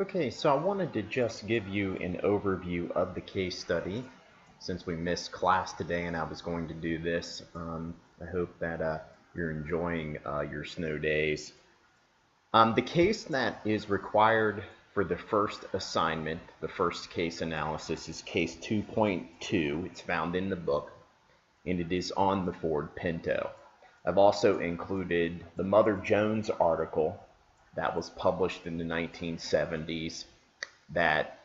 Okay, so I wanted to just give you an overview of the case study since we missed class today and I was going to do this. I hope that you're enjoying your snow days. The case that is required for the first assignment, the first case analysis, is case 2.2. It's found in the book and it is on the Ford Pinto. I've also included the Mother Jones article that was published in the 1970s that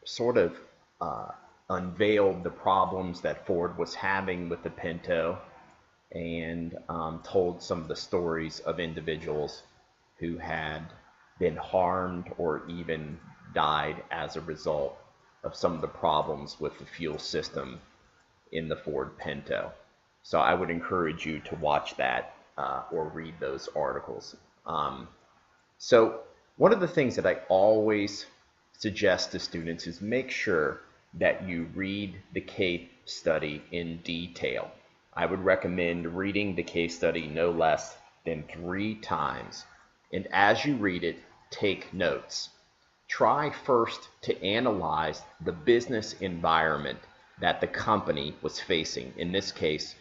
sort of unveiled the problems that Ford was having with the Pinto and told some of the stories of individuals who had been harmed or even died as a result of some of the problems with the fuel system in the Ford Pinto. So I would encourage you to watch that or read those articles. So one of the things that I always suggest to students is make sure that you read the case study in detail. I would recommend reading the case study no less than 3 times. And as you read it, take notes. Try first to analyze the business environment that the company was facing. In this case,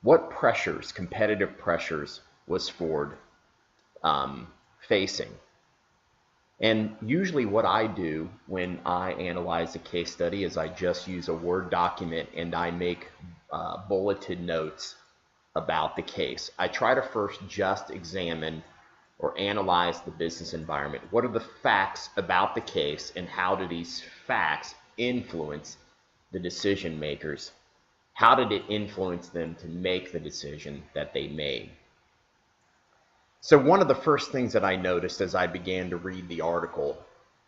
what pressures, competitive pressures, was Ford facing? And usually what I do when I analyze a case study is I just use a Word document and I make bulleted notes about the case. I try to first just examine or analyze the business environment. What are the facts about the case and how do these facts influence the decision makers? How did it influence them to make the decision that they made? So one of the first things that I noticed as I began to read the article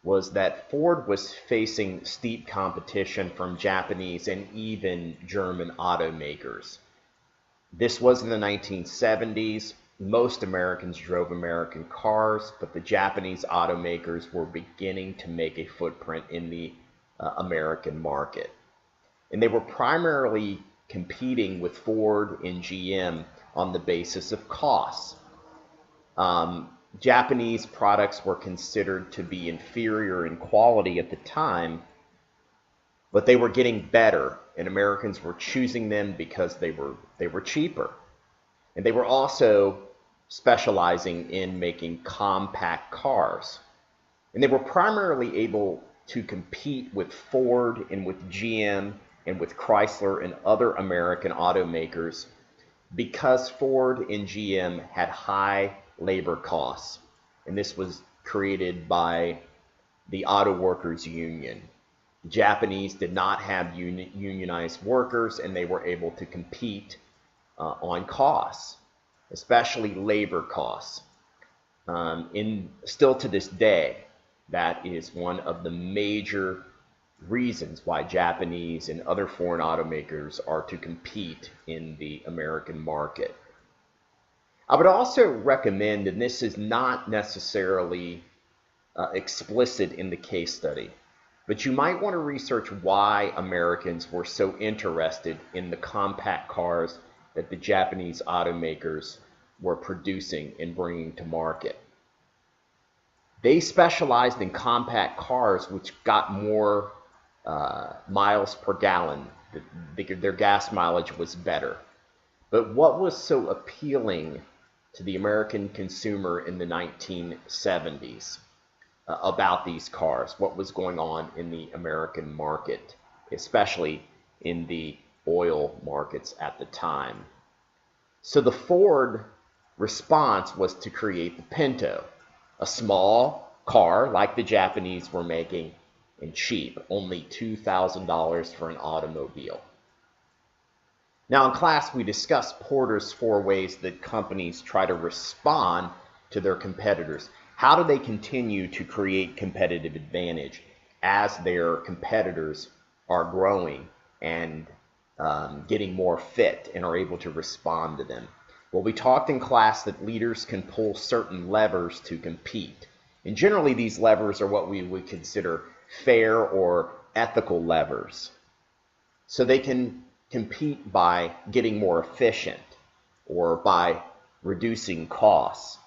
was that Ford was facing steep competition from Japanese and even German automakers. This was in the 1970s. Most Americans drove American cars, but the Japanese automakers were beginning to make a footprint in the American market. And they were primarily competing with Ford and GM on the basis of costs. Japanese products were considered to be inferior in quality at the time, but they were getting better, and Americans were choosing them because they were cheaper. And they were also specializing in making compact cars. And they were primarily able to compete with Ford and with GM and with Chrysler and other American automakers because Ford and GM had high labor costs. And this was created by the Auto Workers Union. The Japanese did not have unionized workers, and they were able to compete on costs, especially labor costs. Still to this day, that is one of the major reasons why Japanese and other foreign automakers are to compete in the American market. I would also recommend, and this is not necessarily explicit in the case study, but you might want to research why Americans were so interested in the compact cars that the Japanese automakers were producing and bringing to market. They specialized in compact cars which got more miles per gallon. Their gas mileage was better. But what was so appealing to the American consumer in the 1970s about these cars? What was going on in the American market, especially in the oil markets at the time? So the Ford response was to create the Pinto, a small car like the Japanese were making, and cheap, only $2,000 for an automobile. Now in class we discussed Porter's 4 ways that companies try to respond to their competitors. How do they continue to create competitive advantage as their competitors are growing and getting more fit and are able to respond to them? Well, we talked in class that leaders can pull certain levers to compete. And generally these levers are what we would consider fair or ethical levers. So they can compete by getting more efficient or by reducing costs.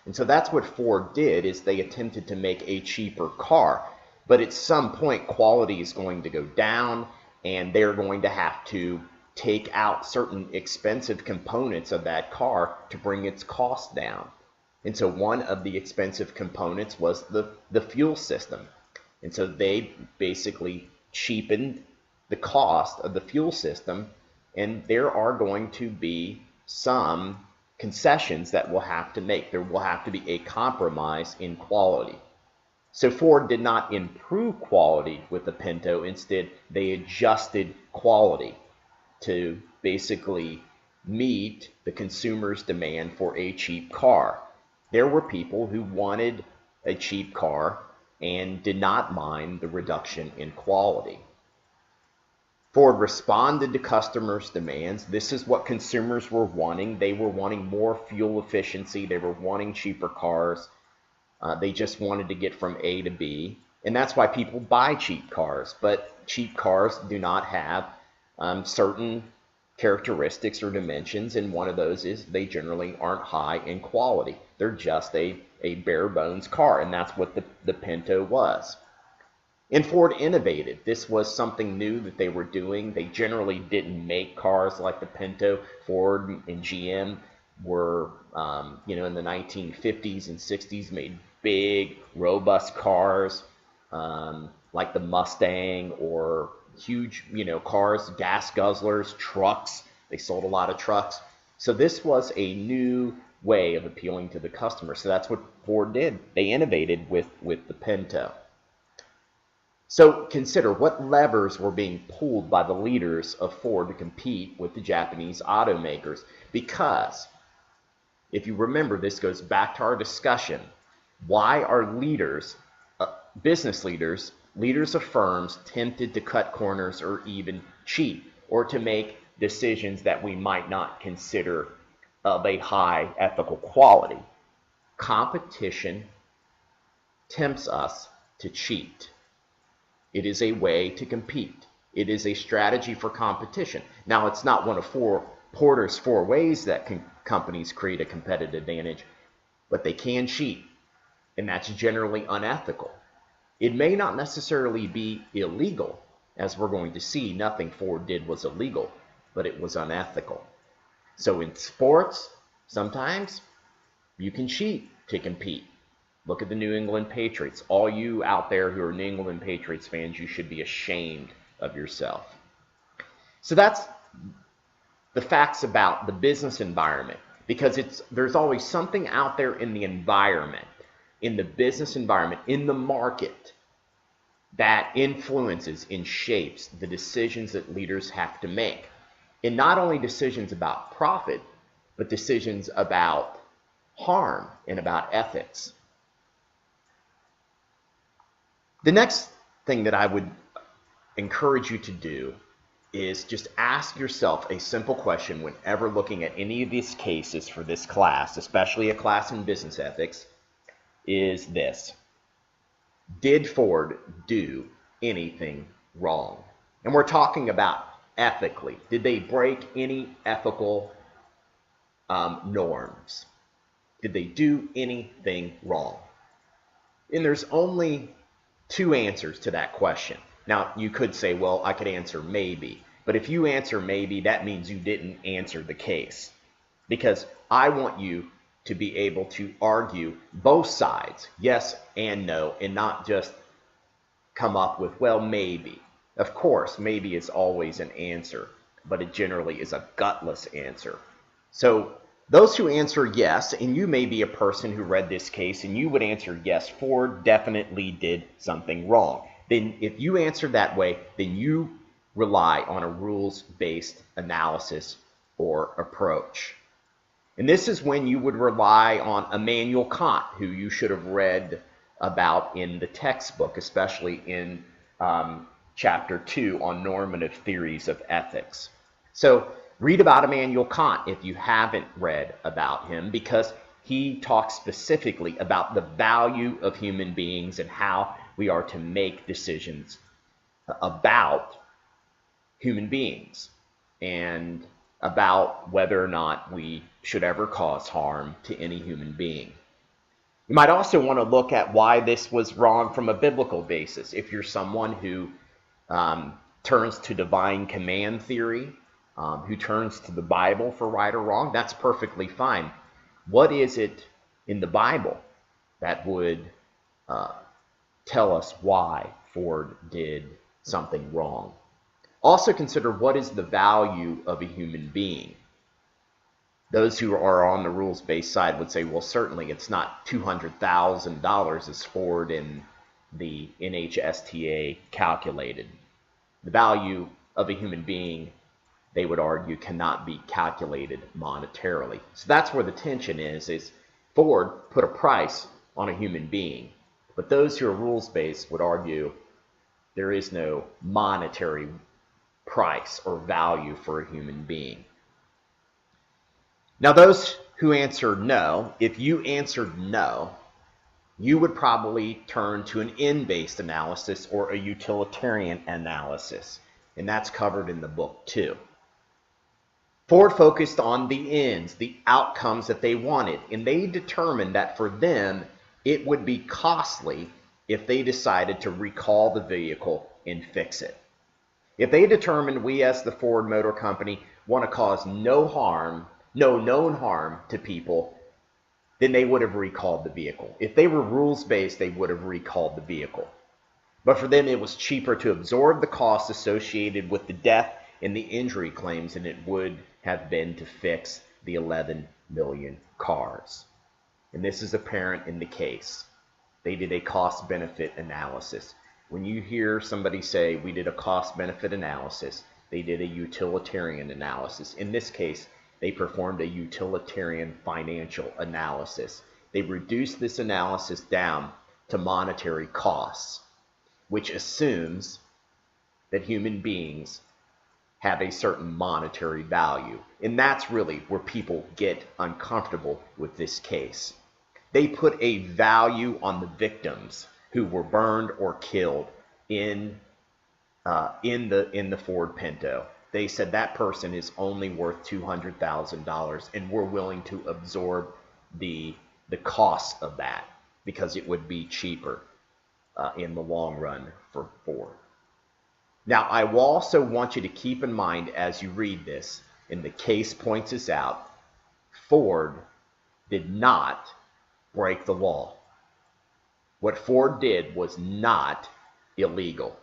And so that's what Ford did, is they attempted to make a cheaper car. But at some point, quality is going to go down, and they're going to have to take out certain expensive components of that car to bring its cost down. And so one of the expensive components was the fuel system. And so they basically cheapened the cost of the fuel system, and there are going to be some concessions that we'll have to make. There will have to be a compromise in quality. So Ford did not improve quality with the Pinto. Instead, they adjusted quality to basically meet the consumer's demand for a cheap car. There were people who wanted a cheap car and did not mind the reduction in quality. Ford responded to customers' demands. This is what consumers were wanting. They were wanting more fuel efficiency. They were wanting cheaper cars. They just wanted to get from A to B. And that's why people buy cheap cars. But cheap cars do not have certain characteristics or dimensions. And one of those is they generally aren't high in quality. They're just a bare bones car. And that's what the Pinto was. And Ford innovated. This was something new that they were doing. They generally didn't make cars like the Pinto. Ford and GM were, in the 1950s and 60s, made big, robust cars like the Mustang, or huge, cars, gas guzzlers, trucks. They sold a lot of trucks. So this was a new way of appealing to the customer. So that's what Ford did. They innovated with the Pinto. So consider what levers were being pulled by the leaders of Ford to compete with the Japanese automakers. Because, if you remember, this goes back to our discussion. Why are leaders, business leaders, leaders of firms tempted to cut corners or even cheat, or to make decisions that we might not consider of a high ethical quality? Competition tempts us to cheat. It is a way to compete. It is a strategy for competition. Now, it's not one of Porter's 4 ways that companies create a competitive advantage, but they can cheat, and that's generally unethical. It may not necessarily be illegal. As we're going to see, nothing Ford did was illegal, but it was unethical. So in sports, sometimes you can cheat to compete. Look at the New England Patriots. All you out there who are New England Patriots fans, you should be ashamed of yourself. So that's the facts about the business environment, because there's always something out there in the environment, in the business environment, in the market, that influences and shapes the decisions that leaders have to make. And not only decisions about profit, but decisions about harm and about ethics. The next thing that I would encourage you to do is just ask yourself a simple question whenever looking at any of these cases for this class, especially a class in business ethics, is this: did Ford do anything wrong? And we're talking about ethically. Did they break any ethical norms? Did they do anything wrong? And there's only 2 answers to that question. Now, you could say, well, I could answer maybe. But if you answer maybe, that means you didn't answer the case. Because I want you to be able to argue both sides, yes and no, and not just come up with, well, maybe. Of course, maybe is always an answer, but it generally is a gutless answer. So those who answer yes, and you may be a person who read this case and you would answer yes, Ford definitely did something wrong. Then if you answer that way, then you rely on a rules-based analysis or approach. And this is when you would rely on Immanuel Kant, who you should have read about in the textbook, especially in chapter 2 on normative theories of ethics. So read about Immanuel Kant if you haven't read about him, because he talks specifically about the value of human beings and how we are to make decisions about human beings and about whether or not we should ever cause harm to any human being. You might also want to look at why this was wrong from a biblical basis. If you're someone who turns to divine command theory, who turns to the Bible for right or wrong, that's perfectly fine. What is it in the Bible that would tell us why Ford did something wrong? Also consider, what is the value of a human being? Those who are on the rules-based side would say, well, certainly it's not $200,000 as Ford and the NHSTA calculated. The value of a human being, they would argue, cannot be calculated monetarily. So that's where the tension is Ford put a price on a human being. But those who are rules-based would argue there is no monetary price or value for a human being. Now, those who answered no, if you answered no, you would probably turn to an end-based analysis or a utilitarian analysis, and that's covered in the book too. Ford focused on the ends, the outcomes that they wanted, and they determined that for them it would be costly if they decided to recall the vehicle and fix it. If they determined we as the Ford Motor Company want to cause no known harm to people, then they would have recalled the vehicle. If they were rules-based, they would have recalled the vehicle. But for them, it was cheaper to absorb the costs associated with the death and the injury claims than it would have been to fix the 11 million cars. And this is apparent in the case. They did a cost-benefit analysis. When you hear somebody say, we did a cost-benefit analysis, they did a utilitarian analysis. In this case, they performed a utilitarian financial analysis. They reduced this analysis down to monetary costs, which assumes that human beings have a certain monetary value. And that's really where people get uncomfortable with this case. They put a value on the victims who were burned or killed in the Ford Pinto. They said that person is only worth $200,000, and we're willing to absorb the cost of that because it would be cheaper in the long run for Ford. Now, I will also want you to keep in mind as you read this, and the case points this out, Ford did not break the law. What Ford did was not illegal.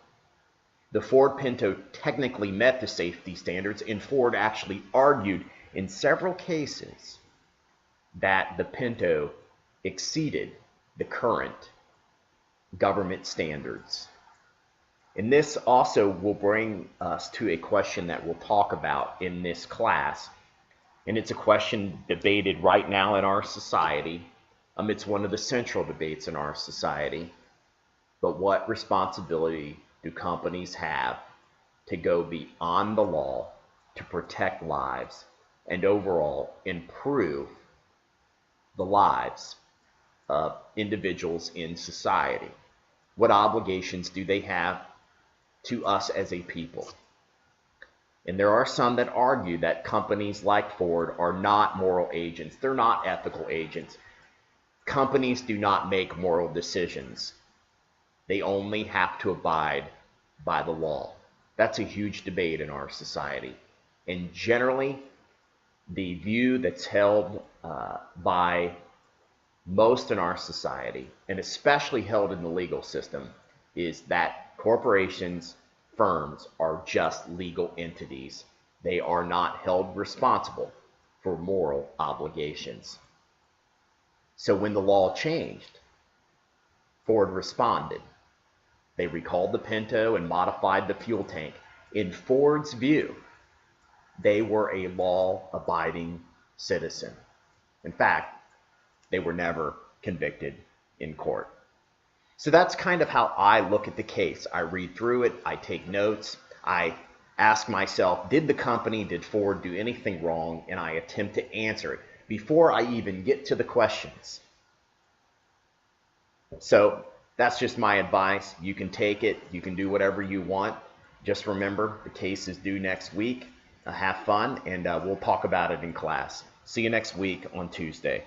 The Ford Pinto technically met the safety standards, and Ford actually argued in several cases that the Pinto exceeded the current government standards. And this also will bring us to a question that we'll talk about in this class. And it's a question debated right now in our society. It's one of the central debates in our society. But what responsibility do companies have to go beyond the law to protect lives and overall improve the lives of individuals in society? What obligations do they have to us as a people? And there are some that argue that companies like Ford are not moral agents. They're not ethical agents. Companies do not make moral decisions. They only have to abide by the law. That's a huge debate in our society. And generally, the view that's held by most in our society, and especially held in the legal system, is that corporations, firms are just legal entities. They are not held responsible for moral obligations. So when the law changed, Ford responded. They recalled the Pinto and modified the fuel tank. In Ford's view, they were a law-abiding citizen. In fact, they were never convicted in court. So that's kind of how I look at the case. I read through it, I take notes, I ask myself, did Ford do anything wrong? And I attempt to answer it before I even get to the questions. So that's just my advice. You can take it. You can do whatever you want. Just remember, the case is due next week. Have fun, and we'll talk about it in class. See you next week on Tuesday.